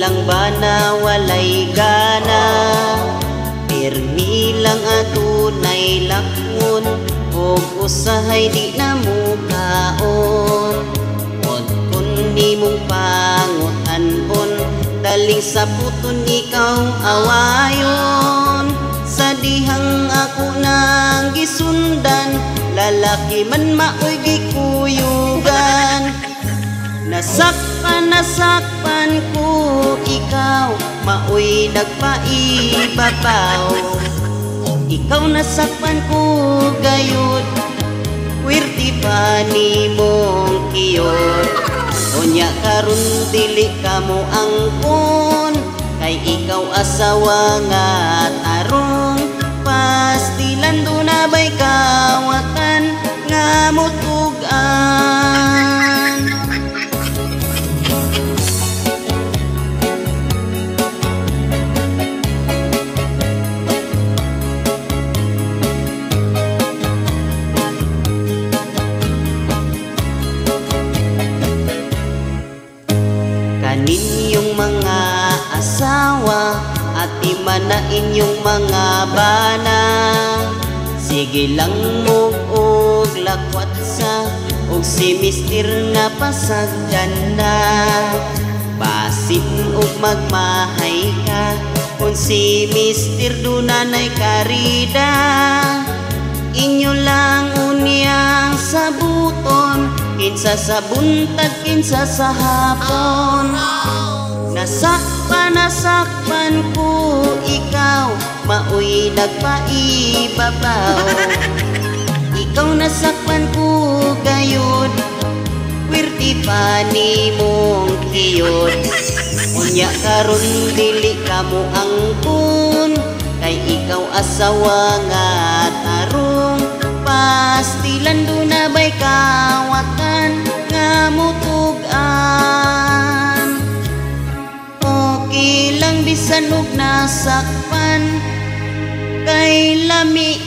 lang ba na walay gana? Pirmi lang atunay lakon, og usahay di na mo kaon. Od kun ni mong pangutan-on, daling sa puton ikaw awayon. Sa dihang ako nang gisundan, lalaki man maoy gikuyugan. Nasakpan ko ikaw, maoy nagpaibabaw. Ikaw nasakpan ko gayud, puwerti pa ni mong kiyot. Unya karon dili ka mo angkon, kay ikaw asawa nga tarong. Pastilan do na bay kawakan nga mutugan. Kaninyong mga asawa at imana inyong mga bana, sige lang mo og lakwat sa og si mister nga pasagdan na. Basin og magmahay ka kung si mister dunanay karida. Inyo lang unyang sabuton, kinsa sa buntag kinsa sa hapon. Nasakpan ko ikaw, maoy nagpaibabaw. Ikaw nasakpan ko gayud, puwerti pa ni mong kiyot. Unya karon dili ka mo angkon, kay ikaw asawa nga tarong. Pastilan do na bay kawakan nga mutugan. Okay lang bisan og nasakpan, kay lami